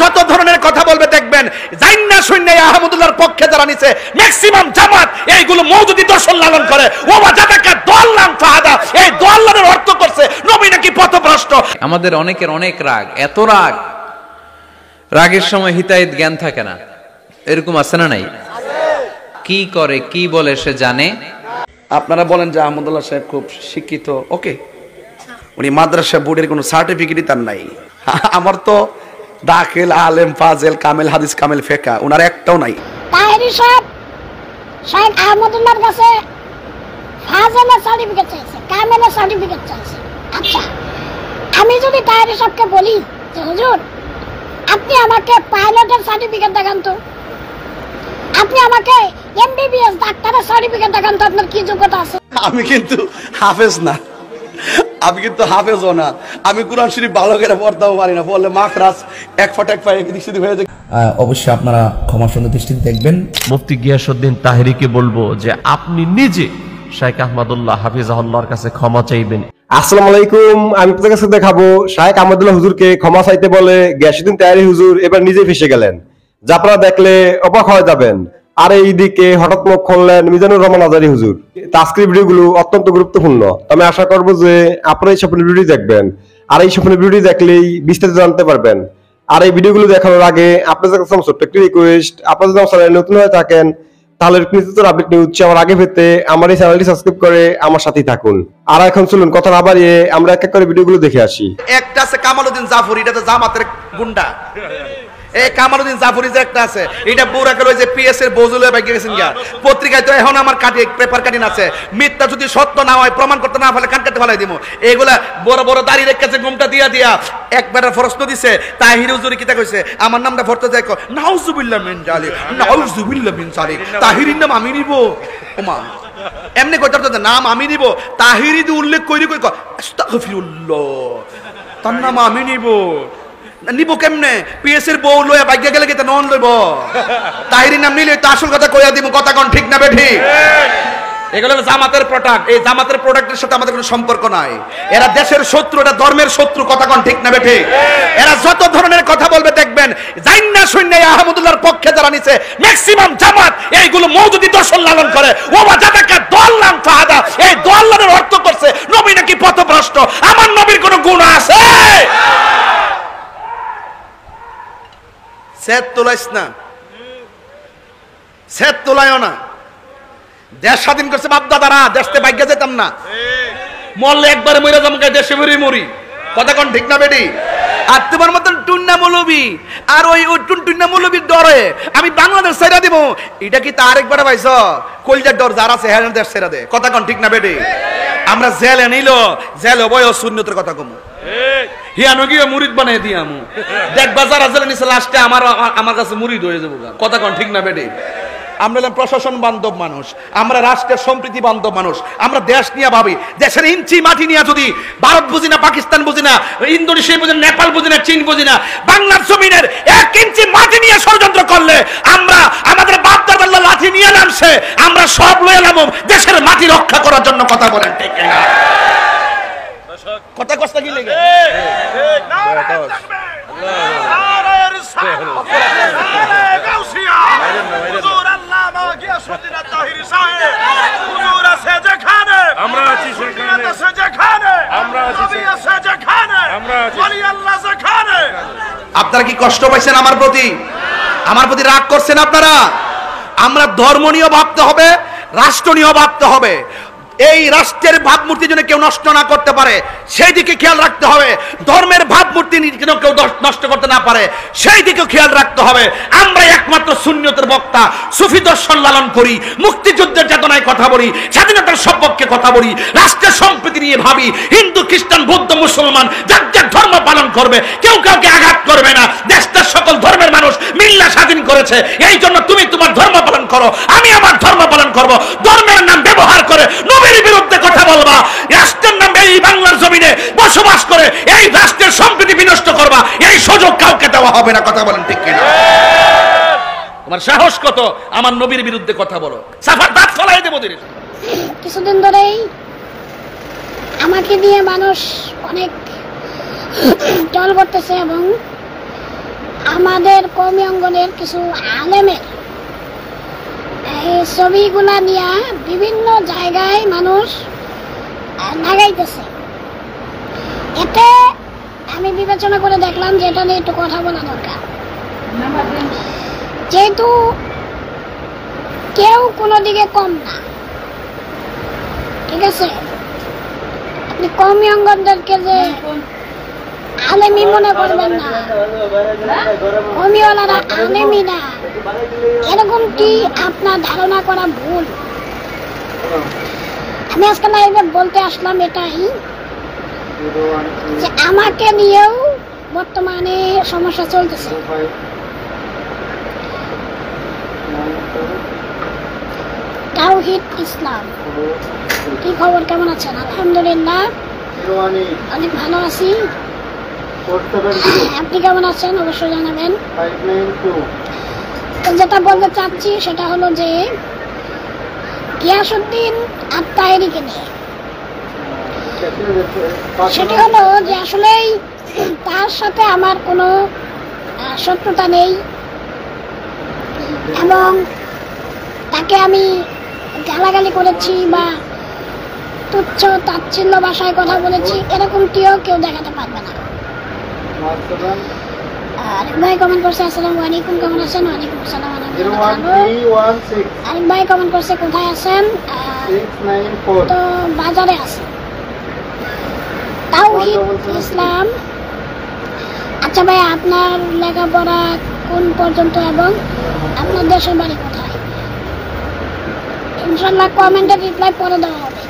যত ধরনের কথা বলবে দেখবেন জাইন্না শূন্যে আহমদুল্লাহর পক্ষে যারা নিছে ম্যাক্সিমাম জামাত এইগুলো মওদুদি দর্শন লালন করে। ওয়া জাদাকা দাল্লান ফাহাদা, এই দাল্লানের অর্থ করছে নবী নাকি পথভ্রষ্ট। আমাদের অনেকের অনেক রাগ, এত রাগ, রাগের সময় হিতাহিত জ্ঞান থাকে না, এরকম আছে না নাই? কি করে কি বলে সে জানে। আপনারা বলেন যে আহমদুল্লাহ সাহেব খুব শিক্ষিত, ওকে, উনি মাদ্রাসা বোর্ডের কোনো সার্টিফিকেটই তার নাই। আমার তো দাখিল, আলেম, ফাজেল, কামেল হাদিস, কামেল ফিকহ ওনার একটাও নাই। তাহেরি সাহেব শাইখ আহমদুল্লাহর কাছে ফাজেলের সার্টিফিকেট চাইছে, কামেলের সার্টিফিকেট চাইছে। আচ্ছা, আমি যদি তাহেরি সাহেবকে বলি যে হুজুর আপনি আমাকে পাইলটের সার্টিফিকেট দেখান তো, আপনি আমাকে এমবিবিএস ডাক্তারের সার্টিফিকেট দেখান তো, আপনার কি যোগ্যতা আছে? আমি কিন্তু হাফেজ না, আমি কিন্তু হাফেজও না, আমি কোরআন শরীফ ভালো করে পড়তেও পারি না, বললে মাখরাজ এক ফট এক পায়ে এদিক সেদিক হয়ে যায়। অবশ্যই আপনারা ক্ষমা সুন্দর দৃষ্টিতে দেখবেন। মুফতি গিয়াসউদ্দিন তাহেরিকে বলবো যে আপনি নিজে শাইখ আহমদুল্লাহ হাফিজাহুল্লাহর কাছে ক্ষমা চাইবেন। আসসালামু আলাইকুম, আমি আপনাদের কাছে দেখাবো শাইখ আহমদুল্লাহ হুজুরকে ক্ষমা চাইতে বলে গিয়াসউদ্দিন তাহেরি হুজুর এবার নিজে ফেসে গেলেন, যা আপনারা দেখলে অবাক হয়ে যাবেন। আর এইদিকে হঠাৎ মুখ খুললেন মিজানুর রহমান আজারি হুজুর। আজকের ভিডিওগুলো অত্যন্ত গুরুত্বপূর্ণ, আমি আশা করবো যে আপনারা এই স্বপ্নের ভিডিও দেখবেন, আর এই স্বপ্নের ভিডিও দেখলেই বিস্তারিত জানতে পারবেন। আর এই ভিডিওগুলো দেখানোর আগে আপনাদের কাছে ছোট্ট একটি রিকোয়েস্ট, আপনারা যদি আমার চ্যানেলে নতুন হয়ে থাকেন তাহলে আপডেট নিউজ আমার আগে পেতে আমার এই চ্যানেলটি সাবস্ক্রাইব করে আমার সাথেই থাকুন। আর এখন চলুন কথা না বাড়িয়ে আমরা এক এক করে ভিডিওগুলো দেখে আসি। একটা আছে কামালউদ্দিন জাফরি, এটা তো জামাতের গুন্ডা। এই কামালউদ্দিন জাফরি যে একটা আছে, এটা পুরা করে যে পিএস এর বজুলে বাইকে গেছেন গা, পত্রিকায় তো এখন আমার কাটি পেপার কাটিন আছে, মিথ্যা যদি সত্য না হয় প্রমাণ করতে না পারলে কান কাটতে ফেলাই দিব। এগুলা বড় বড় দাড়ি রেখেছে, ঘুমটা দিয়া দিয়া একবার প্রশ্ন দিছে তাহির হুজুরি কিতা কইছে, আমার নামটা পড়তে যায় নাউজুবিল্লাহ মিন জালিক, নাউজুবিল্লাহ মিন জালিক, তাহিরির নাম আমি নিব। ওমা এমনি কইতার তো নাম আমি নিব, তাহিরি দি উল্লেখ কইরি কই আস্তাগফিরুল্লাহ, তার নাম আমি নিব। নিব কেমনে? পিএস এর বউ লয়া বাইকে গেলে কি তা নন লইব? তাহিরির নাম নিলে তো আসল কথা কইয়া দিব, কথা কোন ঠিক না বেঠি? এগুলো জামাতের প্রোডাক্ট, এই জামাতের প্রোডাক্টের সাথে আমাদের কোনো সম্পর্ক নাই। এরা দেশের শত্রু, এটা ধর্মের শত্রু, কথা কোন ঠিক না বেঠি? এরা যত ধরনের কথা বলবে দেখবেন জাইন্না শূন্যে আহমদুল্লাহর পক্ষে যারা নিছে ম্যাক্সিমাম জামাত এইগুলো মওদুদি দর্শন লালন করে। ওয়া জাদাকা দাল্লান ফাহাদা, এই দাল্লানের অর্থ করছে নবী নাকি পথভ্রষ্ট। আমার নবীর কোনো গুণ আছে? সেট তোলাইস না, সেট তোলাইও না। দেশ স্বাধীন করছে বাপ দাদারা, দেশতে ভাগ্যে যেতাম না, মরলে একবারে মরে যাম, দেশে মরি মরি, কথা কোন ঠিক না বেটি? আর তোমার মতন টুন্না মৌলবি আর ওই টুনটুন্না মৌলবির ডরে আমি বাংলাদেশ ছেড়ে দিব, এটা কি তা আরেকবার পাইছ? কলজার ডর যারা আছে হ্যাঁ দেশ ছেড়ে দে, কথা কোন ঠিক না বেটি? আমরা জেলে নিল, জেলে বয় সুন্নতের কথা কমু, হিয়ানো গিয়ে মুরিদ বানাই দিয়ামু, দেখবা যারা জেলে নিছে লাস্টে আমার কাছে মুরিদ হয়ে যাবো, কথা কোন ঠিক না বেটি? আমরা হলাম প্রশাসন বান্ধব মানুষ, আমরা রাষ্ট্রের সম্প্রীতি বান্ধব মানুষ, আমরা দেশ নিয়ে ভাবি। দেশের ইঞ্চি মাটি নিয়ে যদি ভারত বুঝি না, পাকিস্তান বুঝি না, ইন্দোনেশিয়া বুঝি না, নেপাল বুঝি না, চীন বুঝি না, বাংলার জমিনের 1 ইঞ্চি মাটি নিয়ে ষড়যন্ত্র করলে আমরা আমাদের বাপ দাদার লাঠি নিয়ে নামছে, আমরা সব লয়ে নামব দেশের মাটি রক্ষা করার জন্য, কথা বলেন ঠিক না? কথা কষ্ট কি লেগে আপনারা কি কষ্ট পাইছেন আমার প্রতি? আমার প্রতি রাগ করছেন আপনারা? আমরা ধর্ম নিয়েও ভাবতে হবে, রাষ্ট্র নিয়েও ভাবতে হবে। এই রাষ্ট্রের ভাবমূর্তি যেন কেউ নষ্ট না করতে পারে সেই দিকে খেয়াল রাখতে হবে, ধর্মের ভাবমূর্তি যেন কেউ নষ্ট করতে না পারে সেই দিকে খেয়াল রাখতে হবে। আমরা একমাত্র সুন্নিয়তের বক্তা, সুফি দর্শন লালন করি, মুক্তিযুদ্ধের চেতনায় কথা বলি, স্বাধীনতার সপক্ষে কথা বলি, রাষ্ট্রের সম্প্রীতি নিয়ে ভাবি। হিন্দু, খ্রিস্টান, বৌদ্ধ, মুসলমান যার যার ধর্ম পালন করবে, কেউ কাউকে আঘাত করবে না। দেশটার সকল ধর্মের মানুষ মিল্লা স্বাধীন করেছে, এই জন্য তুমি তোমার ধর্ম পালন করো, আমি আমার ধর্ম পালন করব। ধর্মের নাম ব্যবহার করে নবীর বিরুদ্ধে কথা বলবা, রাষ্ট্রের নামে এই বাংলার জমিনে বসবাস করে এই রাষ্ট্রের সম্প্রীতি বিনষ্ট করবা, এই সুযোগ কাউকে দেওয়া হবে না, কথা বলেন ঠিক কিনা? তোমার সাহস কত আমার নবীর বিরুদ্ধে কথা বলো? সাফার দাঁত ফলাই দেবো। কিছুদিন ধরেই আমাকে নিয়ে মানুষ অনেক টল করতেছে এবং আমাদের কওমি অঙ্গনের কিছু আলেমের এই ছবিগুলা নিয়ে বিভিন্ন জায়গায় মানুষ লাগাইতেছে। এতে আমি বিবেচনা করে দেখলাম যে এটা নিয়ে একটু কথা বলা দরকার, যেহেতু কেউ কোনো দিকে কম না, ঠিক আছে? আপনি কওমি অঙ্গনদেরকে যে আলেমি মনে করবেন না, কওমিওয়ালারা আলেমি না, এরকমটি আপনার ধারণা করা ভুল। আমি আজকে লাইভে বলতে আসলাম এটাই যে আমাকে নিয়েও বর্তমানে সমস্যা চলতেছে। তাওহীদ ইসলাম, কি খবর, কেমন আছেন? আলহামদুলিল্লাহ অনেক ভালো আছি। আপনি কেমন আছেন অবশ্যই জানাবেন। তো যেটা বলতে চাচ্ছি সেটা হলো যে গিয়াসউদ্দিন আত-তাহেরীকে নিয়ে, সেটি হলো যে আসলেই তার সাথে আমার কোনো শত্রুতা নেই এবং তাকে আমি গালাগালি করেছি বা তুচ্ছ তাচ্ছিল্য ভাষায় কথা বলেছি এরকমটিও কেউ দেখাতে পারবে না। আরেক ভাই কমেন্ট করছে আসসালামু আলাইকুম, কেমন আছেন? ওয়ালাইকুম আসসালাম। আরেক ভাই কমেন্ট করছে কোথায় আছেন? তো বাজারে আছে। তাওহীদ ইসলাম, আচ্ছা ভাই আপনার লেখাপড়া কোন পর্যন্ত এবং আপনার দেশের বাড়ি কোথায়? ইনশাআল্লাহ কমেন্টের রিপ্লাই পরে দেওয়া হবে।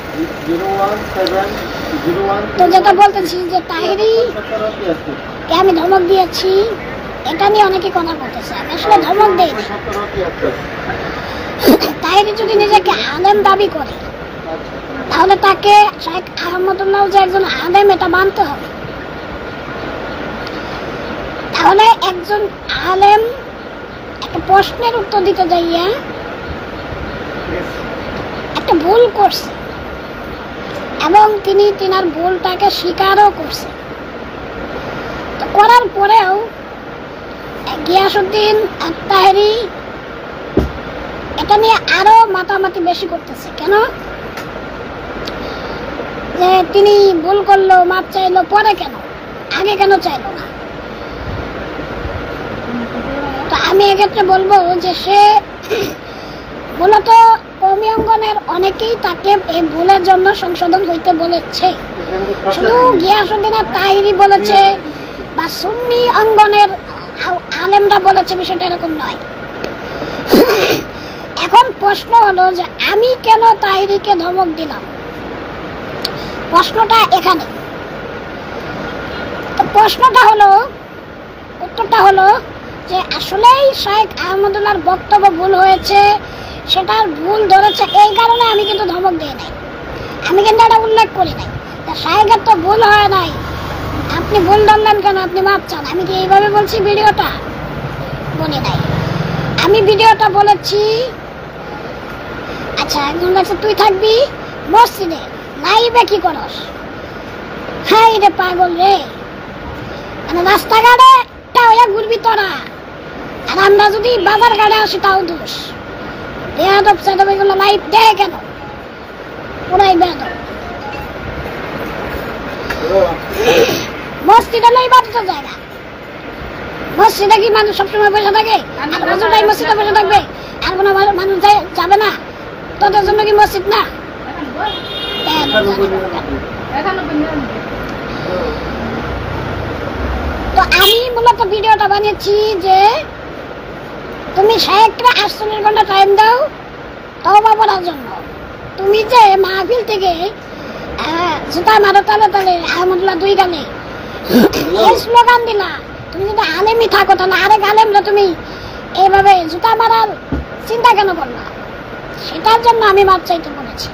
তো যেটা বলতেছি যে তাহেরীকে আমি ধমক দিয়েছি, এটা নিয়ে অনেকে কথা বলতেছে। আমি আসলে ধমক দেই না। তাহেরী যদি নিজেকে আলেম দাবি করে তাহলে তাকে শেখ আহমদুল্লাহ যে একজন আলেম এটা মানতে হবে। তাহলে একজন আলেম একটা প্রশ্নের উত্তর দিতে যাইয়া একটা ভুল করছে এবং তিনি তিনার ভুলটাকে স্বীকারও করছে। তো করার পরেও গিয়াসউদ্দিন আত-তাহেরী এটা নিয়ে আরো মাতামাতি বেশি করতেছে। কেন? যে তিনি ভুল করলো, মাপ চাইলো, পরে কেন, আগে কেন চাইলো না? তো আমি এক্ষেত্রে বলবো যে সে মূলত কওমি অঙ্গনের অনেকেই তাকে এই ভুলের জন্য সংশোধন হইতে বলেছে। শুধু গিয়াসউদ্দিন আত-তাহেরী বলেছে বা সুন্নি অঙ্গনের আলেমরা বলেছে, বিষয়টা এরকম নয়। এখন প্রশ্ন হলো যে আমি কেন তাহেরীকে ধমক দিলাম, প্রশ্নটা এখানে। তো প্রশ্নটা হলো, উত্তরটা হলো যে আসলেই শেখ আহমদুল্লাহর বক্তব্য ভুল হয়েছে, সেটার ভুল ধরেছে, এই কারণে আমি কিন্তু ধমক দিই নাই, আমি কিন্তু এটা উল্লেখ করি নাই। তা শেখের তো ভুল হয় নাই, আপনি ভুল ধরলেন কেন, আপনি মাপ চান। আমি কি এইভাবে বলছি ভিডিওটা? বলি নাই। আমি ভিডিওটা বলেছি, আচ্ছা একজন বলছে তুই থাকবি মসজিদে, লাইভে কি করস? হ্যাঁ রে পাগল রে, মানে রাস্তাঘাটে হইয়া ঘুরবি তোরা, আর আমরা যদি বাজার ঘাটে আসি তাও দোষ। বেয়াদব সেদব এগুলো লাইভ দেয় কেন? পুরাই বেয়াদব। মসজিদে নয় ইবাদতের জায়গা, মসজিদে কি মানুষ সবসময় বসে থাকে? আর মসজিদে বসে থাকবে আর কোনো মানুষ যাবে না? তোদের জন্য কি মসজিদ না? তো আমি মূলত ভিডিওটা বানিয়েছি যে তুমি শেখরা 48 ঘন্টা টাইম দাও তওবা করার জন্য। তুমি যে মাহফিল থেকে জুতা মারো তালে তালে আহমদুল্লাহ দুই গালে এই স্লোগান দিলা, তুমি যদি আলেমই থাকো তাহলে আরেক আলেমরা তুমি এইভাবে জুতা মারার চিন্তা কেন করলা? সেটার জন্য আমি মাপ চাইতে বলেছি।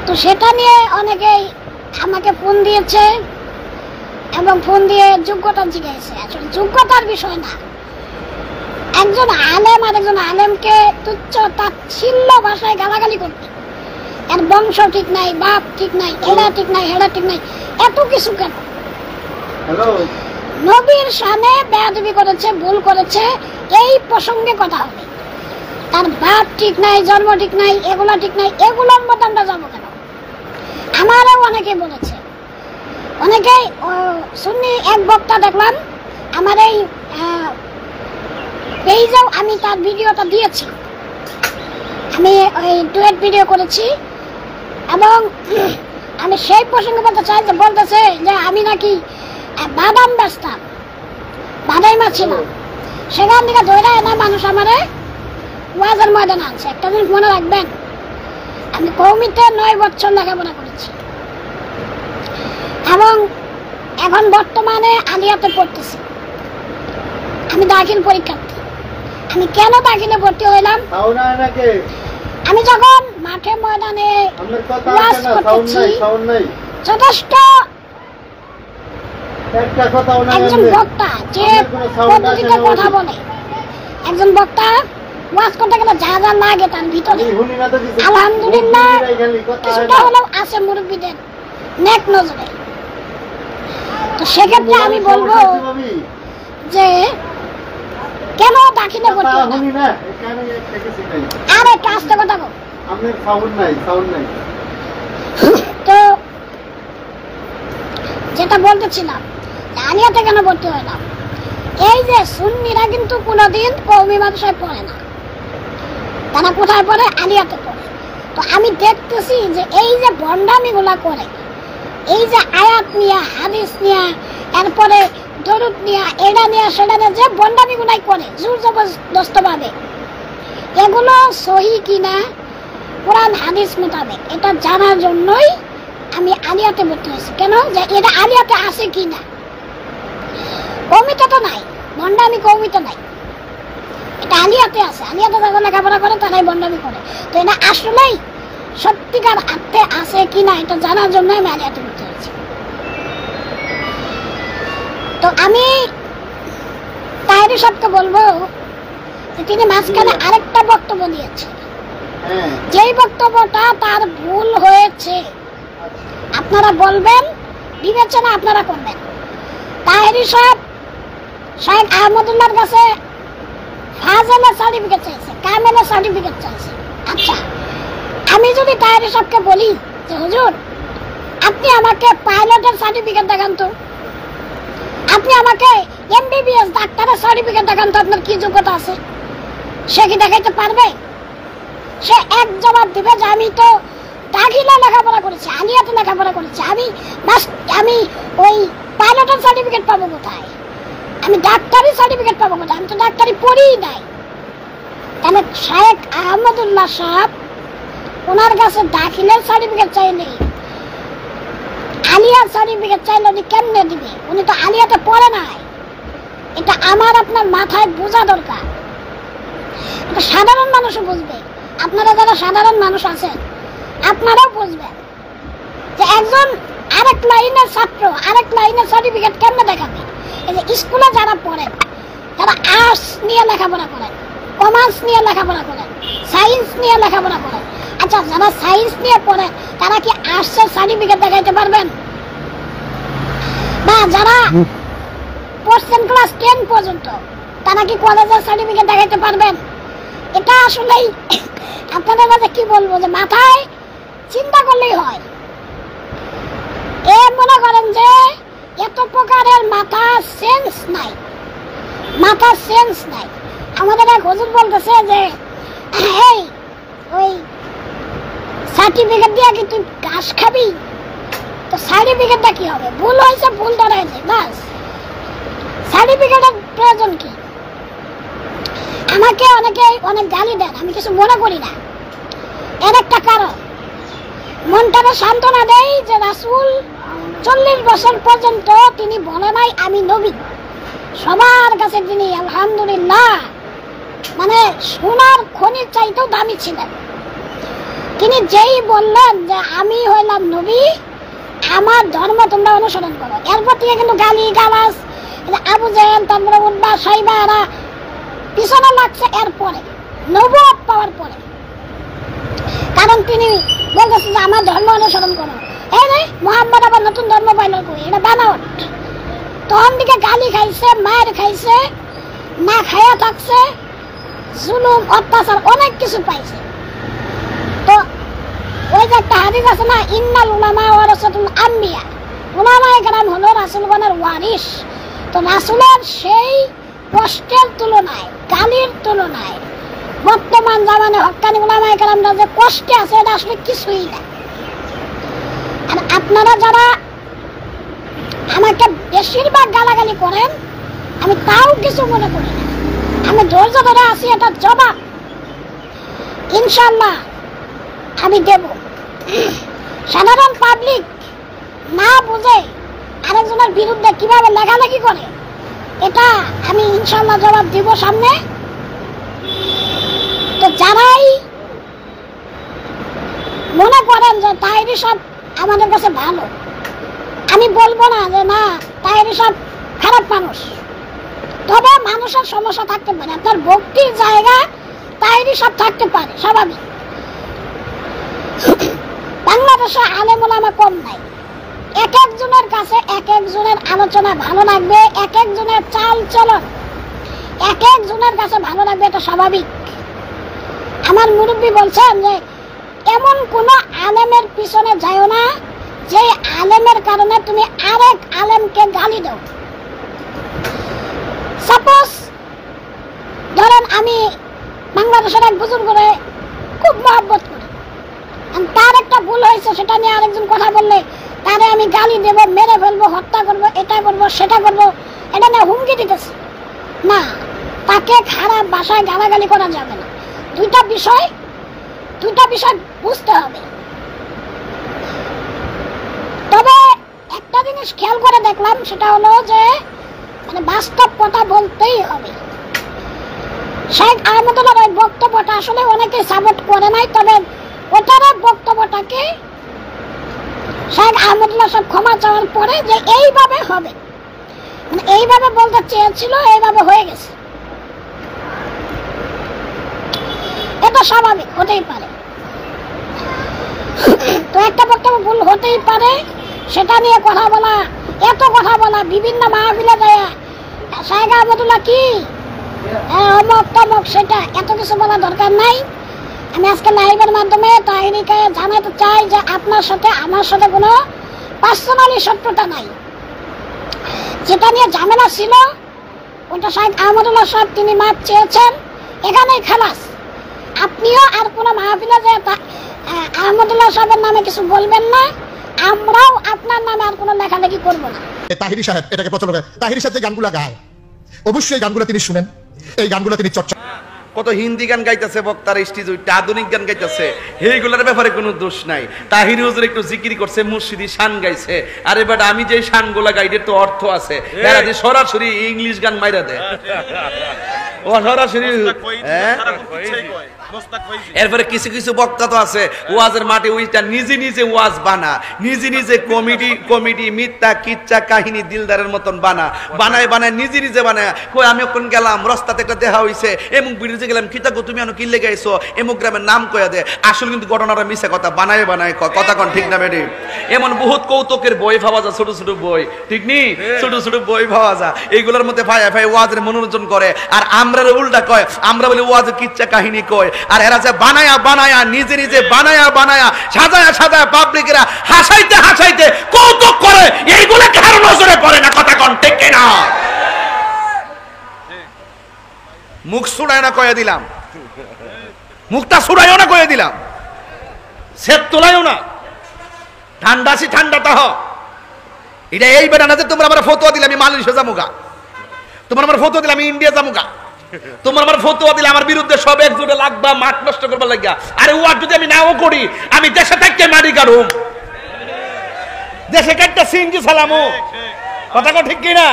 তো সেটা নিয়ে অনেকেই আমাকে ফোন দিয়েছে এবং ফোন দিয়ে যোগ্যতা জিজ্ঞাসা। আসলে যোগ্যতার বিষয় না, একজন আলেম আর একজন আলেমকে তুচ্ছ তাচ্ছিল্য ভাষায় গালাগালি করবে এর বংশ ঠিক নাই, বাপ ঠিক নাই, এরা ঠিক নাই, হেরা ঠিক নাই, এত কিছু কেন? নবীর সামনে বেয়াদবি করেছে, ভুল করেছে, এই প্রসঙ্গে কথা হবে। তার বাপ ঠিক নাই, জন্ম ঠিক নাই, এগুলা ঠিক নাই, এগুলোর মধ্যে আমরা যাবো কেন? আমারও অনেকে বলেছে, অনেকেই সুন্নি এক বক্তা দেখলাম আমার এই পেজেও, আমি তার ভিডিওটা দিয়েছি, আমি ওই ডুয়েট ভিডিও করেছি, এবং আমি সেই প্রসঙ্গে বলতে চাই যে বলতেছে যে আমি নাকি বাদাম বেচতাম, বাদাইমা ছিলাম, সেখান থেকে ধরে এনে মানুষ আমারে ওয়াজের ময়দানে আনছে। একটা জিনিস মনে রাখবেন, আমি কওমিতে 9 বছর লেখাপড়া করেছি এবং এখন বর্তমানে আলিয়াতে পড়তেছি। আমি দাখিল পরীক্ষার্থী। আমি কেন দাখিলে ভর্তি হইলাম? আমি যখন মাঠে ময়দানে ওয়াজ করতেছি, যথেষ্ট একজন বক্তা যে পদ্ধতিতে কথা বলে, একজন বক্তা ওয়াজ করতে গেলে যা যা লাগে তার ভিতরে আলহামদুলিল্লাহ কিছুটা হলেও আছে মুরব্বীদের নেক নজরে। তো সেক্ষেত্রে আমি বলবো যে কেন দাখিলে ভর্তি হলাম? আর একটু আস্তে কথা বল। তো যেটা বলতেছিলাম, আলিয়াতে কেন ভর্তি হলাম, এই যে সুন্নিরা কিন্তু কোনোদিন কওমি মাদ্রাসায় পড়ে না, তারা কোথায় পড়ে? আলিয়াতে পড়ে। তো আমি দেখতেছি যে এই যে ভণ্ডামিগুলা করে, এই যে আয়াত নিয়া, হাদিস নিয়া, এরপরে দরুদ নিয়া, এটা নিয়া, সেটা নিয়ে যে ভণ্ডামিগুলাই করে জোর জবরদস্ত ভাবে, এগুলো সহি কিনা কোরআন হাদিস মোতাবেক এটা জানার জন্যই আমি আলিয়াতে ভর্তি হয়েছি। কেন? যে এটা আলিয়াতে আছে কিনা, কওমিতে তো নাই, ভণ্ডামি কওমিতে নাই, এটা আলিয়াতে আছে। আলিয়াতে যারা লেখাপড়া করে তারাই ভণ্ডামি করে। তো এটা আসলেই সত্যিকার আত্মে আছে কিনা এটা জানার জন্য আমি আলিয়াতে ভর্তি হয়েছি। তো আমি তাহেরি সাহেবকে বলবো যে তিনি মাঝখানে আরেকটা বক্তব্য দিয়েছেন, যেই বক্তব্যটা তার ভুল হয়েছে আপনারা বলবেন, বিবেচনা আপনারা করবেন। তাহেরি সাহেব শাহেখ আহমদুল্লাহর কাছে ফাজেলের সার্টিফিকেট চাইছে, কামেলের সার্টিফিকেট চাইছে। আচ্ছা, আমি যদি তাহেরি সাহেবকে বলি যে হুজুর আপনি আমাকে পাইলটের সার্টিফিকেট দেখান তো, আপনি আমাকে এমবিবিএস ডাক্তারের সার্টিফিকেট দেখান তো, আপনার কি যোগ্যতা আছে? সে কি দেখাইতে পারবে? সে এক জবাব দিবে যে আমি তো দাখিলে লেখাপড়া করেছি, আলিয়াতে লেখাপড়া করেছি, আমি ওই পাইলটের সার্টিফিকেট পাবো কোথায়? আমি ডাক্তারি সার্টিফিকেট পাবো কোথায়? আমি তো ডাক্তারি পড়িই নাই। তাহলে শাহেখ আহমদুল্লাহ সাহেব ওনার কাছে দাখিলের সার্টিফিকেট চাইলে, আলিয়ার সার্টিফিকেট চাইলে উনি কেমনে দিবে? উনি তো আলিয়াতে পড়ে নাই। এটা আমার আপনার মাথায় বোঝা দরকার, এটা সাধারণ মানুষও বুঝবে। আপনারা যারা সাধারণ মানুষ আছেন আপনারাও বুঝবেন যে একজন আরেক লাইনের ছাত্র আরেক লাইনের সার্টিফিকেট কেমনে দেখাবে? এই যে স্কুলে যারা পড়েন, যারা আর্টস নিয়ে লেখাপড়া করেন, কমার্স নিয়ে লেখাপড়া করেন, সায়েন্স নিয়ে লেখাপড়া করেন, আচ্ছা যারা সায়েন্স নিয়ে পড়েন তারা কি আর্টসের সার্টিফিকেট দেখাইতে পারবেন? বা যারা পড়ছেন ক্লাস 10 পর্যন্ত তারা কি কলেজের সার্টিফিকেট দেখাইতে পারবেন? এটা আসলেই আপনাদের মাঝে কি বলবো, যে মাথায় চিন্তা করলেই হয়। এ মনে করেন যে এত প্রকারের মাথা সেন্স নাই, মাথা সেন্স নাই। আমাদের এক হুজুর বলতেছে যে এই ওই সার্টিফিকেট দিয়ে কি তুই ঘাস খাবি? তো সার্টিফিকেটটা কি হবে? ভুল হয়েছে, ভুল ধরা যায়, বাস। সার্টিফিকেটের প্রয়োজন কি? আমাকে অনেকে অনেক গালি দেন, আমি কিছু মনে করি না। এর একটা কারণ, মনটাকে সান্ত্বনা দেয় যে রাসূল 40 বছর পর্যন্ত তিনি বলে নাই আমি নবী। সবার কাছে তিনি আলহামদুলিল্লাহ মানে সোনার খনির চাইতেও দামি ছিলেন। তিনি যেই বললেন যে আমি হইলাম নবী, আমার ধর্ম তোমরা অনুসরণ করো, এরপর থেকে কিন্তু গালি গালাজ আবু জেহেল, তারপরে উদ্বা সাইবা এরা পিছনে লাগছে এরপরে নবুয়ত পাওয়ার পরে। কারণ তিনি বলতেছে যে আমার ধর্ম অনুসরণ করো। এই রে মোহাম্মদ আবার নতুন ধর্ম পাইল কই, এটা বানাওয়াট। তখন দিকে গালি খাইছে, মায়ের খাইছে, না খাইয়া থাকছে, জুলুম অত্যাচার অনেক কিছু পাইছে। তো ওই যে একটা হাদিস আছে না, ইন্নাল উলামা ওয়ারাসাতুল আম্বিয়া, উলামায়ে কেরাম হলো রাসূলগণের ওয়ারিস। তো রাসূলের সেই কষ্টের তুলনায়, গালির তুলনায় বর্তমান জামানে হক্কানি উলামায়ে কেরামরা যে কষ্টে আছে এটা আসলে কিছুই না। আর আপনারা যারা আমাকে বেশিরভাগ গালাগালি করেন, আমি তাও কিছু মনে করি না, আমি ধৈর্য ধরে আছি, এটা জবাব ইনশাল্লাহ আমি দেব। সাধারণ পাবলিক না বুঝে আরেকজনের বিরুদ্ধে কিভাবে লেখালেখি করে, এটা আমি ইনশাল্লাহ জবাব দিব সামনে। তো যারাই মনে করেন যে তাহিরি সব আমাদের কাছে ভালো, আমি বলবো না যে না তাহিরি সব খারাপ মানুষ, তবে মানুষের সমস্যা থাকতে পারে, আপনার ভক্তির জায়গা তাহিরি সব থাকতে পারে, স্বাভাবিক। বাংলাদেশে আলেম ওলামা কম নাই, এক একজনের কাছে এক একজনের আলোচনা ভালো লাগবে, এক একজনের চাল চলন এক একজনের কাছে ভালো লাগবে, এটা স্বাভাবিক। আমার মুরব্বী বলছেন যে এমন কোন আলেমের পিছনে যাও না যে আলেমের কারণে তুমি আরেক আলেমকে গালি দাও। সাপোজ ধরেন আমি বাংলাদেশের এক বুজুর্গরে খুব মহব্বত করি, তার একটা ভুল হয়েছে সেটা নিয়ে আরেকজন কথা বললে তারে আমি গালি দেব, মেরে ফেলবো, হত্যা করবো, এটা করবো সেটা করবো, এটা নিয়ে হুমকি দিতেছে না। তাকে খারাপ ভাষায় গালাগালি করা যাবে না। দুইটা বিষয় বুঝতে হবে। তবে একটা জিনিস খেয়াল করে দেখলাম, সেটা হলো যে মানে বাস্তব কথা বলতেই হবে। শেখ আহমদুল্লাহর ওই বক্তব্যটা আসলে অনেকে সাপোর্ট করে নাই, তবে ওটার বক্তব্যটাকে শেখ আহমদুল্লাহ সব ক্ষমা চাওয়ার পরে যে এইভাবে হবে, মানে এইভাবে বলতে চেয়েছিল, এইভাবে হয়ে গেছে, এটা স্বাভাবিক, হতেই পারে। তো একটা বক্তব্য ভুল হতেই পারে, সেটা নিয়ে কথা বলা, এত কথা বলা, বিভিন্ন মাহফিলে যায় শেখ আহমদুল্লাহ কি অমক তমক, সেটা এত কিছু বলা দরকার নাই। আমি আজকে লাইভের মাধ্যমে তাহিরিকে জানাতে চাই যে আপনার সাথে আমার সাথে কোনো পার্সোনালি শত্রুতা নাই। যেটা নিয়ে ঝামেলা ছিল ওটা শেখ আহমদুল্লাহ সাহেব তিনি মাপ চেয়েছেন, এখানেই খালাস। আপনিও আর কোনো মাহফিলে যে আহমদুল্লাহ সাহেবের নামে কিছু বলবেন না, আমরাও আপনার নামে আর কোনো লেখালেখি করবো না। তাহিরি সাহেব এটাকে প্রচলন করে, তাহিরি সাহেব যে গানগুলা গায় অবশ্যই এই গানগুলো তিনি শুনেন, এই গানগুলো তিনি চর্চা। কত হিন্দি গান গাইতেছে বক্তার স্টেজ, ওইটা আধুনিক গান গাইতেছে, এইগুলোর ব্যাপারে কোনো দোষ নাই। তাহিরি হুজুর একটু জিকির করছে, মুর্শিদি শান গাইছে, আরে বাট আমি যে শানগুলা গাইডের তো অর্থ আছে, এরা যে সরাসরি ইংলিশ গান মাইরা দেয়, ও সরাসরি এরপরে কিছু কিছু বক্তা তো আছে ওয়াজের মাঠে ওইটা নিজে নিজে ওয়াজ বানা, নিজে নিজে কমেডি মিথ্যা কিচ্ছা কাহিনী দিলদারের মতন বানায় নিজে নিজে বানায়। কই আমি কোন গেলাম রাস্তাতে একটা দেখা হইছে, এমন বিড়িতে গেলাম, কিতা গো তুমি কি লেগে আইছো, এমন গ্রামের নাম কয়া দে, আসলে কিন্তু ঘটনাটা মিশা কথা, বানায় কথা কোন ঠিক না বেডি। এমন বহুত কৌতুকের বই পাওয়া যায়, ছোট ছোট বই, ঠিক নি, ছোট ছোট বই পাওয়া যায়, এইগুলোর মধ্যে ভাই ওয়াজের মনোরঞ্জন করে, আর আমরা উল্টা কয়, আমরা বলি ওয়াজের কিচ্ছা কাহিনী কয়, আর এরা যে বানায়া নিজে নিজে বানায়া সাজায়া পাবলিকেরা হাসাইতে কৌতুক করে, এইগুলো কারো নজরে পড়ে না, কথা কোন ঠিক না। মুখ ছুড়ায় না কয়ে দিলাম, মুখটা ছুড়াইও না কয়ে দিলাম, সেট তোলাইও না, ঠান্ডাটা হ। এটা এই বেটা না যে তোমরা আমার ফতোয়া দিলে আমি মালয়েশিয়া যামুগা, তোমার আমার ফতোয়া দিলে আমি ইন্ডিয়া যামুগা, তোমার আমার ফতোয়া দিলে আমার বিরুদ্ধে সব একজোটে লাগবা, মাঠ নষ্ট করবার লাগিয়া। আরে ওয়ার যদি আমি নাও করি, আমি দেশে থাকতে মারি কারুম, দেশে কাটটা সিএনজি চালামো, কথা কো ঠিক কিনা,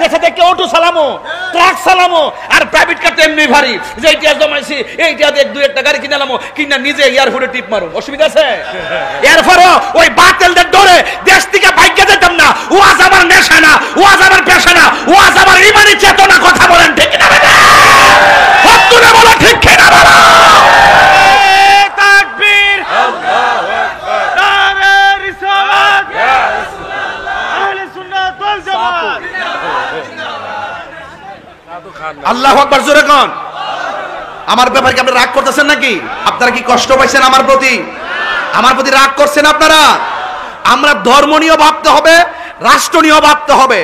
দেশে থেকে অটো চালামো, ট্রাক চালামো, আর প্রাইভেট কার তো এমনি ভারী, যে এইটা জমাইছি এইটা দিয়ে দুই একটা গাড়ি কিনালামো, কিনা নিজে এয়ারপোর্টে টিপ মারুম, অসুবিধা আছে? এরপরও ওই বাতেলদের ডরে দেশ থেকে ভাগ্য যেতাম না। ওয়াজ আমার নেশা না, ওয়াজ আমার পেশা না, ওয়াজ আমার ইমানি চেতনা, কথা বলেন ঠিক না? ঠিক কিনা? তাকবীর, আল্লাহু আল্লাহু আকবার, জোরে কোন। আমার ব্যাপারে কি আপনারা রাগ করতেছেন নাকি? আপনারা কি কষ্ট পাইছেন আমার প্রতি? আমার প্রতি রাগ করছেন আপনারা? আমরা ধর্ম নিয়েও ভাবতে হবে, রাষ্ট্র নিয়েও ভাবতে হবে।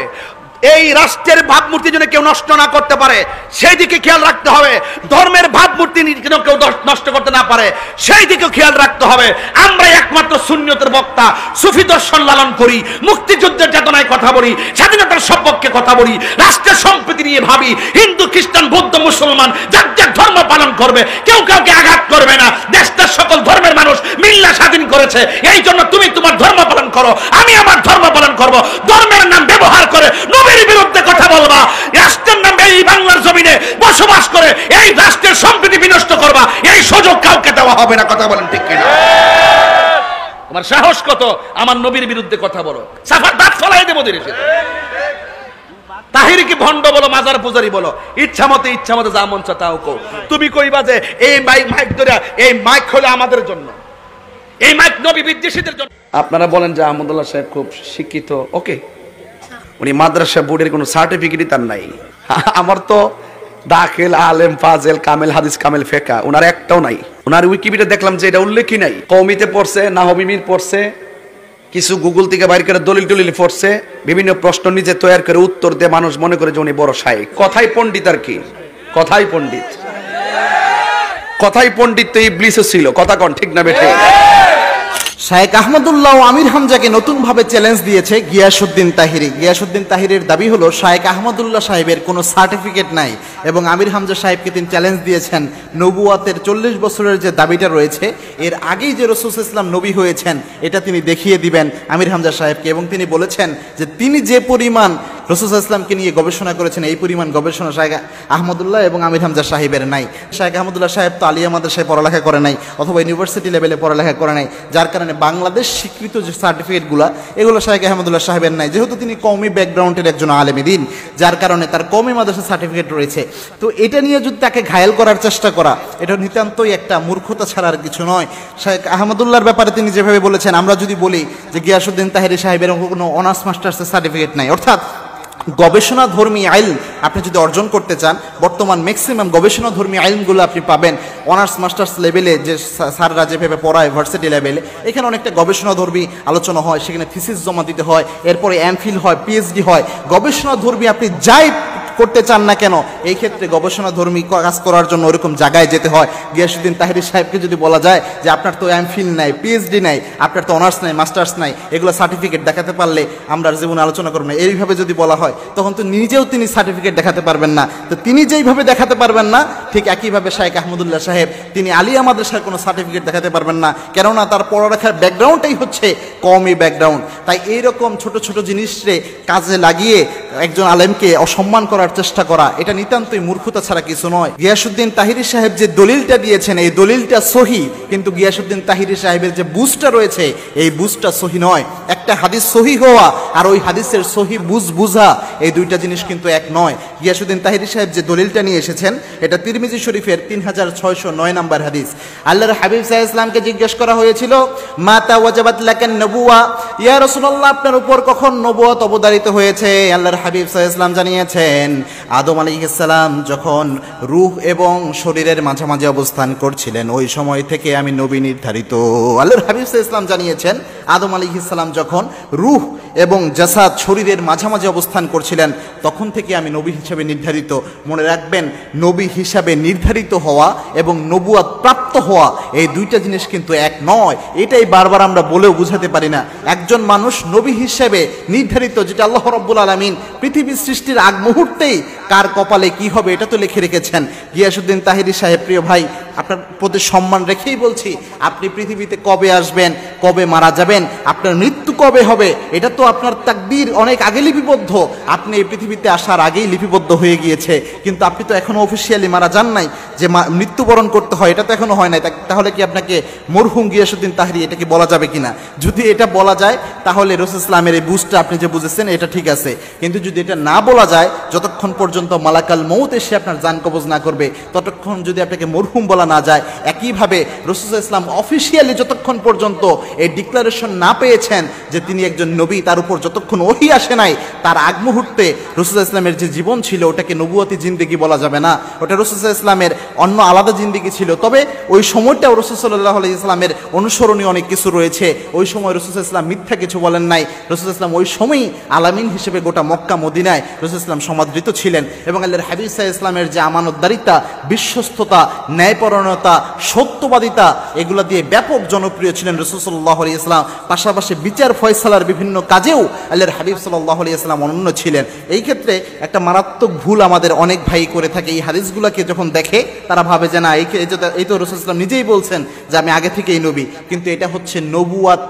এই রাষ্ট্রের ভাবমূর্তি যেন কেউ নষ্ট না করতে পারে সেই দিকে খেয়াল রাখতে হবে। ধর্মের ভাবমূর্তি যেন কেউ নষ্ট করতে না পারে সেই দিকে খেয়াল রাখতে হবে। আমরা একমাত্র সুন্নিয়তের বক্তা, সুফি দর্শন লালন করি, মুক্তিযুদ্ধের চেতনায় কথা বলি, স্বাধীনতার সপক্ষে কথা বলি, রাষ্ট্রের সম্প্রীতি নিয়ে ভাবি। হিন্দু, খ্রিস্টান, বৌদ্ধ, মুসলমান যার যার ধর্ম পালন করবে, কেউ কাউকে আঘাত করবে না। দেশটার সকল ধর্মের মানুষ মিল্লা স্বাধীন করেছে, এই জন্য তুমি তোমার ধর্ম পালন করো, আমি আমার ধর্ম পালন করব। ধর্মের নাম ব্যবহার করে নবীর বিরুদ্ধে কথা বলবা, রাষ্ট্রের নামে এই বাংলার জমিনে বসবাস করে এই রাষ্ট্রের সম্প্রীতি বিনষ্ট করবা, এই সুযোগ কাউকে দেওয়া হবে না। কথা বলেন ঠিক কিনা? তোমার সাহস কত আমার নবীর বিরুদ্ধে কথা বলো? সাফার দাঁত ফলাই দেবো দিয়েছে। তাহিরকে ভণ্ড বলো, মাজার পূজারি বলো, ইচ্ছা মতো যা মন চায় তাও কও। তুমি কইবা যে এই মাইক ধরে, এই মাইক হলো আমাদের জন্য, এই মাইক নবী বিদ্বেষীদের জন্য। আপনারা বলেন যে আহমদুল্লাহ সাহেব খুব শিক্ষিত, ওকে, উনি মাদ্রাসা বোর্ডের কোনো সার্টিফিকেটই তার নাই। আমার তো দাখিল, আলেম, ফাজেল, কামেল, হাদিস, কামেল, ফেকা ওনার একটাও নাই। ওনার উইকিপিডিয়া দেখলাম যে এটা উল্লেখই নাই। কওমিতে পড়ছে, নাহবিমির পড়ছে, কিছু গুগল থেকে বাইর করে দলিল টলিল পড়ছে, বিভিন্ন প্রশ্ন নিজে তৈরি করে উত্তর দিয়ে মানুষ মনে করে যে উনি বড় শায়েখ। কথাই পণ্ডিত আর কি, কথাই পণ্ডিত, কথাই পণ্ডিত তো ইবলিসও ছিল। কথা কোন ঠিক না বেঠে? শায়েখ আহমদুল্লাহ ও আমির হামজাকে নতুনভাবে চ্যালেঞ্জ দিয়েছে গিয়াসউদ্দিন তাহিরি। গিয়াসউদ্দিন তাহিরির দাবি হলো শায়েখ আহমদুল্লাহ সাহেবের কোনো সার্টিফিকেট নাই এবং আমির হামজা সাহেবকে তিনি চ্যালেঞ্জ দিয়েছেন নবুয়াতের 40 বছরের যে দাবিটা রয়েছে এর আগেই যে রাসূল সাল্লাল্লাহু আলাইহি ওয়াসাল্লাম নবী হয়েছেন এটা তিনি দেখিয়ে দিবেন আমির হামজা সাহেবকে। এবং তিনি বলেছেন যে তিনি যে পরিমাণ রাসূল সাল্লাল্লাহু আলাইহি ওয়াসাল্লামকে নিয়ে গবেষণা করেছেন এই পরিমাণ গবেষণা শায়েখ আহমদুল্লাহ এবং আমির হামজা সাহেবের নাই। শায়েখ আহমদুল্লাহ সাহেব তো আলিয়া মাদ্রাসায় পড়ালেখা করে নাই অথবা ইউনিভার্সিটি লেভেলে পড়ালেখা করে নাই, যার কারণে বাংলাদেশ স্বীকৃত যে সার্টিফিকেটগুলো এগুলো শায়েখ আহমদুল্লাহ সাহেবের নাই। যেহেতু তিনি কওমি ব্যাকগ্রাউন্ডের একজন আলেম দ্বীন, যার কারণে তার কওমি মাদ্রাসা সার্টিফিকেট রয়েছে। তো এটা নিয়ে যদি তাকে ঘায়েল করার চেষ্টা করা এটা নিতান্তই একটা মূর্খতা ছাড়ার কিছু নয়। শায়েখ আহমদুল্লাহর ব্যাপারে তিনি যেভাবে বলেছেন, আমরা যদি বলি যে গিয়াসউদ্দিন তাহিরি সাহেবের কোনো অনার্স মাস্টার্সের সার্টিফিকেট নাই, অর্থাৎ গবেষণাধর্মী আইল আপনি যদি অর্জন করতে চান বর্তমান ম্যাক্সিমাম গবেষণাধর্মী আইলগুলো আপনি পাবেন অনার্স মাস্টার্স লেভেলে, যে স্যাররা যেভাবে পড়ায় ভার্সিটি লেভেলে। এখানে অনেকটা গবেষণাধর্মী আলোচনা হয়, সেখানে থিসিস জমা দিতে হয়, এরপরে এমফিল হয়, পিএইচডি হয়। গবেষণাধর্মী আপনি যাই করতে চান না কেন এই ক্ষেত্রে গবেষণাধর্মী কাজ করার জন্য ওরকম জায়গায় যেতে হয়। গিয়াসউদ্দিন তাহিরি সাহেবকে যদি বলা যায় যে আপনার তো এমফিল নাই, পিএইচডি নাই, আপনার তো অনার্স নাই, মাস্টার্স নাই, এগুলো সার্টিফিকেট দেখাতে পারলে আমরা জীবনে আলোচনা করব না, এইভাবে যদি বলা হয় তখন তো নিজেও তিনি সার্টিফিকেট দেখাতে পারবেন না। তো তিনি যেইভাবে দেখাতে পারবেন না ঠিক একইভাবে শায়েখ আহমদুল্লাহ সাহেব তিনি আলিয়া মাদ্রাসার কোনো সার্টিফিকেট দেখাতে পারবেন না, কেননা তার পড়ালেখার ব্যাকগ্রাউন্ডটাই হচ্ছে কওমি ব্যাকগ্রাউন্ড। তাই এইরকম ছোট ছোট জিনিসে কাজে লাগিয়ে একজন আলেমকে অসম্মান করার চেষ্টা করা এটা নিতান্তই মূর্খতা ছাড়া কিছু নয়। গিয়াসউদ্দিন তাহিরি সাহেব যে দলিলটা দিয়েছেন এই দলিলটা সহি, কিন্তু গিয়াসউদ্দিন তাহিরি সাহেবের যে বুঝটা রয়েছে এই বুঝটা সহি নয়। একটা হাদিস সহি হওয়া আর ওই হাদিসের সহি বুঝা এই দুইটা জিনিস কিন্তু এক নয়। গিয়াসউদ্দিন তাহিরি সাহেব যে দলিলটা নিয়ে এসেছেন এটা তিরমিজি শরীফের 3609 নম্বর হাদিস। আল্লাহর হাবিব সাল্লাল্লাহু আলাইহি ওয়াসাল্লামকে জিজ্ঞেস করা হয়েছিল মাতা ওয়াজাবাত লাকান নবুওয়া, ইয়া রাসূলুল্লাহ আপনার উপর কখন নবুয়ত অবধারিত হয়েছে? আল্লাহর হাবিব সাল্লাল্লাহু আলাইহি ওয়াসাল্লাম জানিয়েছেন আদম আলাইহিস সালাম যখন রূহ এবং শরীরের মাঝামাঝি অবস্থান করছিলেন ওই সময় থেকে আমি নবী নির্ধারিত। আল্লাহর হাবিব সাল্লাল্লাহু আলাইহি ওয়াসাল্লাম জানিয়েছেন আদম আলাইহিস সালাম যখন রূহ এবং জাসাদ শরীরের মাঝামাঝি অবস্থান করছিলেন তখন থেকে আমি নবী হিসাবে নির্ধারিত। মনে রাখবেন নবী হিসাবে নির্ধারিত হওয়া এবং নবুয়ত প্রাপ্ত হওয়া এই দুইটা জিনিস কিন্তু এক নয়। এটাই বারবার আমরা বলেও বুঝাতে পারি না। একজন মানুষ নবী হিসাবে নির্ধারিত, যেটা আল্লাহ রাব্বুল আলামিন পৃথিবীর সৃষ্টির আগ মুহূর্তেই কার কপালে কি হবে এটা তো লিখে রেখেছেন। গিয়াসউদ্দিন তাহিরি সাহেব প্রিয় ভাই আপনার প্রতি সম্মান রেখেই বলছি, আপনি পৃথিবীতে কবে আসবেন, কবে মারা যাবেন, আপনার মৃত্যু কবে হবে এটা তো আপনার তাকদীর অনেক আগে লিপিবদ্ধ। আপনি এই পৃথিবীতে আসার আগেই লিপিবদ্ধ হয়ে গিয়েছে, কিন্তু আপনি তো এখনো অফিসিয়ালি মারা যান নাই। যে মৃত্যুবরণ করতে হয় এটা তো এখনো হয় নাই, তাহলে কি আপনাকে মরহুম গিয়াসউদ্দিন তাহরি এটা কি বলা যাবে কিনা? যদি এটা বলা যায় তাহলে রাসূল ইসলামের এই বুঝটা আপনি যে বুঝেছেন এটা ঠিক আছে, কিন্তু যদি এটা না বলা যায়, যতক্ষণ পর্যন্ত মালাকাল মউত এসে আপনার জান কবজ না করবে ততক্ষণ যদি আপনাকে মরহুম বলা না যায়, একইভাবে রাসূল ইসলাম অফিসিয়ালি যতক্ষণ পর্যন্ত এই ডিক্লারেশন না পেয়েছেন যে তিনি একজন নবী, তার উপর যতক্ষণ ওহী আসে নাই, তার আগ মুহূর্তে রাসূল ইসলামের যে জীবন ছিল ওটাকে নবুয়তি জিন্দেগি বলা যাবে না, ওটা রাসূল ইসলামের অন্য আলাদা জিন্দেগি ছিল। তবে ওই সময়টাও রাসূল সাল্লাল্লাহু আলাইহি ইসলামের অনুসরণীয় অনেক কিছু রয়েছে। ওই সময় রাসূল ইসলাম মিথ্যা কিছু বলেন নাই। রাসূল ইসলাম ওই সময়ই আলামিন হিসেবে গোটা মক্কা মদিনায় রাসূল ইসলাম সমাদৃত ছিলেন এবং আল্লাহর হাবিব সাল্লাল্লাহু আলাইহি ইসলামের যে আমানতদারিতা, বিশ্বস্ততা, ন্যায়পরায়ণতা, সত্যবাদিতা, এগুলো দিয়ে ব্যাপক জনপ্রিয় ছিলেন রাসূল সাল্লাল্লাহু আলাইহি ইসলাম। পাশাপাশি বিচার ফয়সালার বিভিন্ন কাজেও আল্লাহর হাবিব সাল্লাল্লাহু আলাইহি ইসলাম অনন্য ছিলেন। এই ক্ষেত্রে একটা মারাত্মক ভুল আমাদের অনেক ভাই করে থাকে, এই হাদিসগুলোকে যখন দেখে তারা ভাবে যে না এই তো রাসূল ইসলাম নিজেই বলছেন যে আমি আগে থেকেই নবী, কিন্তু এটা হচ্ছে নবুয়াত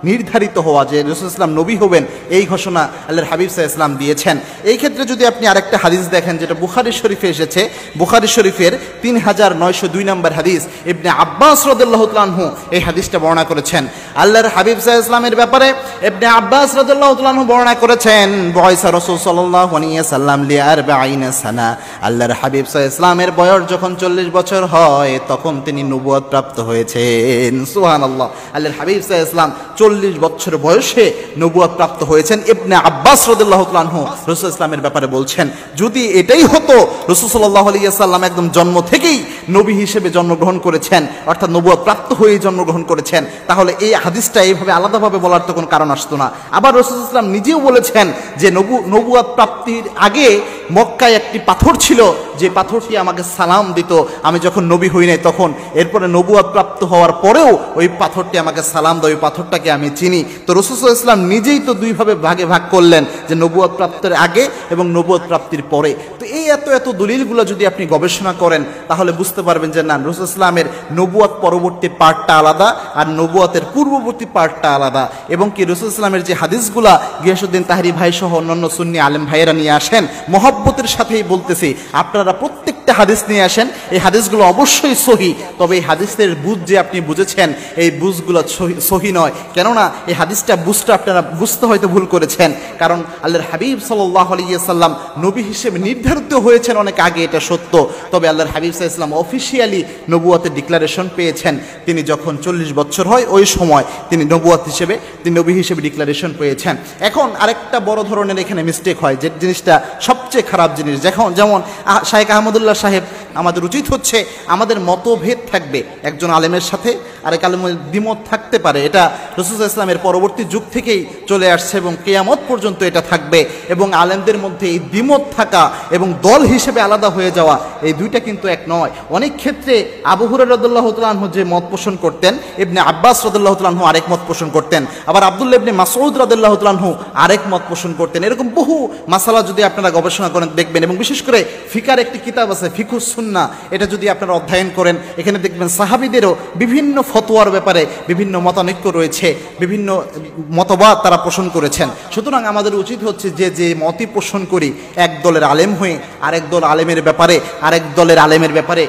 নির্ধারিত হওয়া, যে রাসূল ইসলাম নবী হবেন এই ঘোষণা আল্লাহর হাবিব সাল্লাল্লাহু আলাইহি ইসলাম দিয়েছেন। এই ক্ষেত্রে যদি আপনি আরেকটা হাদিস দেখেন যেটা বুখারী শরীফে এসেছে, বুখারী শরীফের 3902 নম্বর হাদিস, ইবনে আব্বাস রাদিয়াল্লাহু তাআলা আনহু এই হাদিসটা বর্ণনা করেছেন। আল্লাহর হাবিব সাল্লাল্লাহু আলাইহি ইসলামের ব্যাপারে ইবনে আব্বাস রাদিয়াল্লাহু তাআলা আনহু বর্ণনা করেছেন, বয়সা রাসূল সাল্লাল্লাহু আলাইহি ওয়াসাল্লাম লি 40 সানা, আল্লাহর হাবিব সাল্লাল্লাহু আলাইহি ইসলামের বয়স যখন 40 বছর হয় তখন তিনি নবুয়ত প্রাপ্ত হয়েছেন। সুবহানাল্লাহ, আল্লাহর হাবিব সাল্লাল্লাহু আলাইহি ইসলাম 40 বছর বয়সে নবুয়ত প্রাপ্ত হয়েছেন। ইবনে আব্বাস রাদিয়াল্লাহু তাআলা আনহু রাসূল ইসলামের ব্যাপারে বলছেন, যদি এটাই হতো রাসূল সাল্লাল্লাহু আলাইহি ওয়াসাল্লাম একদম জন্ম থেকেই নবী হিসেবে জন্মগ্রহণ করেছেন, অর্থাৎ নবুয়ত প্রাপ্ত হয়েই জন্মগ্রহণ করেছেন, তাহলে এই হাদিসটা এইভাবে আলাদাভাবে বলার তো কোনো কারণ আসতো না। আবার রাসূল ইসলাম নিজেও বলেছেন যে নবুয়ত প্রাপ্তির আগে মক্কায় একটি পাথর ছিল, যে পাথরটি আমাকে সালাম দিত আমি যখন নবী হই নাই তখন, এরপরে নবুয়ত প্রাপ্ত হওয়ার পরেও ওই পাথরটি আমাকে সালাম দেয়, ওই পাথরটাকে আমি চিনি। তো রাসূল সাল্লাল্লাহু আলাইহি ওয়াসাল্লাম নিজেই তো দুইভাবে ভাগে ভাগ করলেন, যে নবুয়ত প্রাপ্তির আগে এবং নবুয়ত প্রাপ্তির পরে। তো এই এত দলিলগুলো যদি আপনি গবেষণা করেন তাহলে বুঝতে পারবেন যে না, রাসূল ইসলামের নবুয়ত পরবর্তী পার্টটা আলাদা আর নবুয়তের পূর্ববর্তী পার্টটা আলাদা। এবং কি রাসূল ইসলামের যে হাদিসগুলা গিয়াসউদ্দিন তাহরি ভাই সহ অন্যান্য সুন্নি আলেম ভাইয়েরা নিয়ে আসেন, মহব্বতের সাথেই বলতেছি, আপনারা প্রত্যেকটা হাদিস নিয়ে আসেন, এই হাদিসগুলো অবশ্যই সহি, তবে এই হাদিসের বুঝ যে আপনি বুঝেছেন এই বুঝগুলো সহি নয়। কেননা এই হাদিসটা বুঝটা আপনারা বুঝতে হয়তো ভুল করেছেন, কারণ আল্লাহর হাবিব সাল্লাল্লাহু আলাইহি ওয়াসাল্লাম নবী হিসেবে নির্ধারিত হয়েছেন অনেক আগে, এটা সত্য। তবে আল্লাহর হাবিব সাল্লাল্লাহু আলাইহি ওয়াসাল্লাম অফিশিয়ালি নবুয়তের ডিক্লারেশন পেয়েছেন, তিনি যখন 40 বছর হয় ওই সময় তিনি নবী হিসেবে ডিক্লারেশন পেয়েছেন। এখন আরেকটা বড় ধরনের এখানে মিস্টেক হয়, যে জিনিসটা সবচেয়ে খারাপ জিনিস, যেমন শাইখ আহমদুল্লাহ সাহেব, আমাদের উচিত হচ্ছে আমাদের মতভেদ থাকবে, একজন আলেমের সাথে আরেক আলেমের দ্বিমত থাকতে পারে, এটা রাসূল সাল্লাল্লাহু আলাইহি ওয়াসাল্লামের পরবর্তী যুগ থেকেই চলে আসছে এবং কিয়ামত পর্যন্ত এটা থাকবে। এবং আলেমদের মধ্যে এই দ্বিমত থাকা এবং দল হিসেবে আলাদা হয়ে যাওয়া, এই দুইটা কিন্তু এক নয়। অনেক ক্ষেত্রে আবু হুরায়রা রাদিয়াল্লাহু তাআলা আনহু যে মত পোষণ করতেন, ইবনে আব্বাস রাদিয়াল্লাহু তাআলা আনহু আরেক মত পোষণ করতেন, আবার আব্দুল্লাহ ইবনে মাসউদ রাদিয়াল্লাহু তাআলা আনহু আরেক মত পোষণ করতেন। এরকম বহু মাসালা যদি আপনারা গবেষণা করেন দেখবেন, এবং বিশেষ করে ফিকার একটি কিতাব আছে ফিকুস সুন্নাহ, এটা যদি আপনারা অধ্যয়ন করেন এখানে দেখবেন সাহাবীদেরও বিভিন্ন ফতোয়ার ব্যাপারে বিভিন্ন মতানৈক্য রয়েছে, বিভিন্ন মতবাদ তারা পোষণ করেছেন। সুতরাং আমাদের উচিত হচ্ছে যে মতই পোষণ করি, এক দলের আলেম হয়ে আরেক দলের আলেমের ব্যাপারে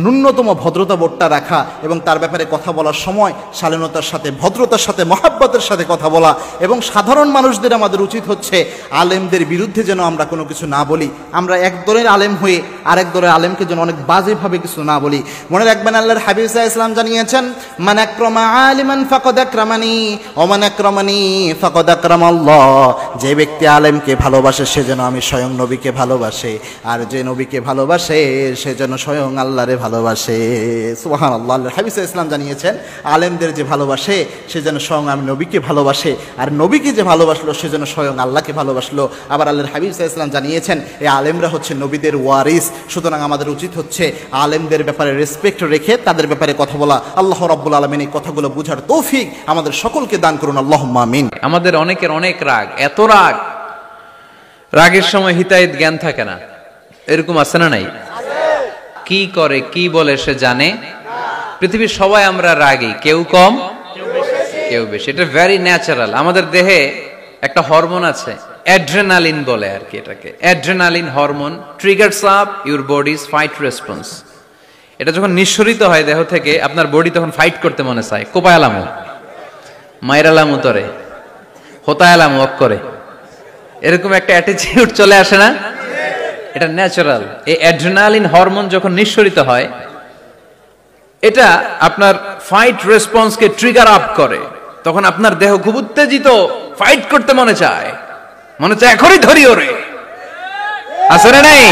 ন্যূনতম ভদ্রতা বোধটা রাখা এবং তার ব্যাপারে কথা বলার সময় শালীনতার সাথে, ভদ্রতার সাথে, মহাব্বতের সাথে কথা বলা। এবং সাধারণ মানুষদের আমাদের উচিত হচ্ছে আলেমদের বিরুদ্ধে যেন আমরা কোনো কিছু না বলি, আমরা এক দলের আলেম হয়ে আরেক দলের আলেমকে যেন অনেক বাজেভাবে কিছু না বলি। মনে রাখবেন আল্লাহর হাবিব সাল্লাল্লাহু আলাইহি ওয়াসাল্লাম জানিয়েছেন, মান আকরামা আলিমান ফাকাদ আকরামানি ওয়া মান আকরামানি ফাকাদ আকরামাল্লাহ, যে ব্যক্তি আলেমকে ভালোবাসে সে যেন আমি স্বয়ং নবীকে ভালোবাসে, আর যে নবীকে ভালোবাসে সে যেন স্বয়ং আল্লাহরে ভালোবাসে। সুবহানাল্লাহ, আল্লাহর হাবিব সাল্লাল্লাহু আলাইহি ওয়াসাল্লাম জানিয়েছেন আলেমদের যে ভালোবাসে সে যেন স্বয়ং আমি নবীকে ভালোবাসে, আর নবীকে যে ভালোবাসলো সে যেন স্বয়ং আল্লাহকে ভালোবাসলো। আবার আল্লাহর হাবিব সাল্লাল্লাহু আলাইহি ওয়াসাল্লাম জানিয়েছেন এই আলেমরা হচ্ছে নবীদের ওয়ারিস। সুতরাং আমাদের উচিত হচ্ছে আলেমদের ব্যাপারে রেসপেক্ট রেখে তাদের ব্যাপারে কথা বলা। আল্লাহ রাব্বুল আলামিন এই কথাগুলো বুঝার তৌফিক আমাদের সকলকে দান করুন, আল্লাহুম্মা আমিন। আমাদের অনেকের অনেক রাগ, এত রাগের সময় হিতাহিত জ্ঞান থাকে না, এরকম আছে না নাই? কি করে কি বলে সে জানে। পৃথিবীর সবাই আমরা রাগী, কেউ কম কেউ বেশি, এটা ভেরি ন্যাচারাল। আমাদের দেহে একটা হরমোন আছে অ্যাড্রেনালিন বলে আর কি, এটাকে adrenaline hormone triggers up your bodies fight response. এটা যখন নিঃসরিত হয় দেহ থেকে, আপনার বডি তখন ফাইট করতে মনে চায়, কোপায়ালামু, মাইরালামু তরে, হোতায়ালামু অক্করে, এরকম একটা অ্যাটিটিউড চলে আসে না? এটা ন্যাচারাল। এই অ্যাড্রিনালিন হরমোন যখন নিঃসরিত হয়, এটা আপনার ফাইট রেসপন্সকে ট্রিগার আপ করে। তখন আপনার দেহ খুব উত্তেজিত, ফাইট করতে মনে চায় এখনই ধরি ওরে, আছে না নাই?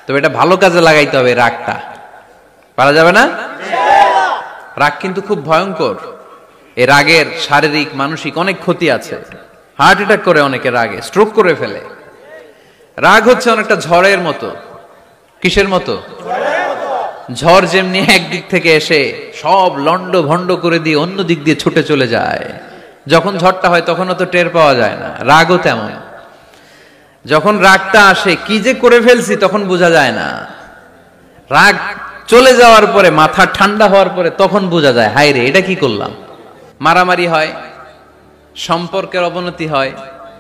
তবে এটা ভালো কাজে লাগাইতে হবে। রাগটা পারা যাবে না। রাগ কিন্তু খুব ভয়ঙ্কর। এই রাগের শারীরিক মানসিক অনেক ক্ষতি আছে। হার্ট অ্যাটাক করে অনেকে রাগে, স্ট্রোক করে ফেলে। রাগ হচ্ছে অনেকটা ঝড়ের মতো। কিসের মতো? ঝড় যেমনি একদিক থেকে এসে সব লন্ড ভন্ড করে দিয়ে অন্য দিক দিয়ে ছুটে চলে যায়, যখন ঝড়টা হয় তখনও তো টের পাওয়া যায় না। রাগও তেমন। যখন রাগটা আসে, কি যে করে ফেলছি তখন বোঝা যায় না। রাগ চলে যাওয়ার পরে, মাথা ঠান্ডা হওয়ার পরে তখন বোঝা যায়, হায় রে এটা কি করলাম। মারামারি হয়, সম্পর্কের অবনতি হয়,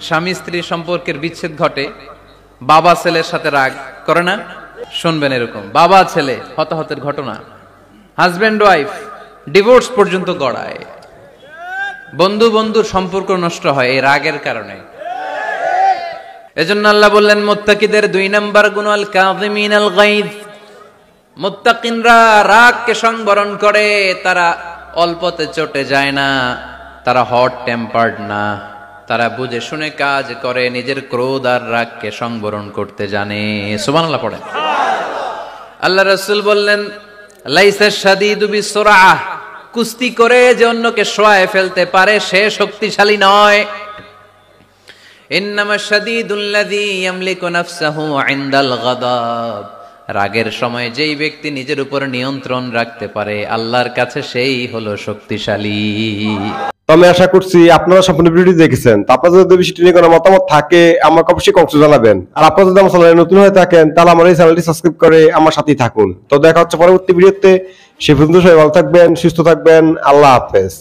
স্বামী স্ত্রীর সম্পর্কের বিচ্ছেদ ঘটে, বাবা ছেলের সাথে রাগ করে না? শুনবেন এরকম বাবা ছেলে হতাহতের ঘটনা, হাজব্যান্ড ওয়াইফ ডিভোর্স পর্যন্ত গড়ায়, বন্ধু বন্ধুর সম্পর্ক নষ্ট হয় এই রাগের কারণে। এজন্য আল্লাহ বললেন মুত্তাকিদের 2 নাম্বার গুণ আল কাযিমিনাল গায়জ। মুত্তাকিনরা রাগকে সংবরণ করে, তারা অল্পতে চটে যায় না, তারা হট টেম্পার্ড না, তারা বুঝে শুনে কাজ করে, নিজের ক্রোধ আর রাগকে সংবরণ করতে জানে। সুবহানাল্লাহ পড়েন। আল্লাহ রাসূল বললেন লাইসা শাদীদু বিসুরআহ, কুস্তি করে যে অন্যকে শোয়ায় ফেলতে পারে সে শক্তিশালী নয়। ইন্নামা শাদীদুল্লাযী ইয়ামলিকু নাফসাহু ইনদাল গাদাব, রাগের সময় যেই ব্যক্তি নিজের উপর নিয়ন্ত্রণ রাখতে পারে আল্লাহর কাছে সেই হলো শক্তিশালী। তো আমি আশা করছি আপনারা সম্পূর্ণ ভিডিওটি দেখেছেন। তো আপনাদের যদি বিষয়টি নিয়ে কোনো মতামত থাকে আমাকে অবশ্যই কমেন্টে জানাবেন। আর আপনারা যদি আমার চ্যানেলে নতুন হয়ে থাকেন তাহলে আমার এই চ্যানেলটি সাবস্ক্রাইব করে আমার সাথেই থাকুন। তো দেখা হচ্ছে পরবর্তী ভিডিওতে। সে পর্যন্ত সবাই ভালো থাকবেন, সুস্থ থাকবেন। আল্লাহ হাফেজ।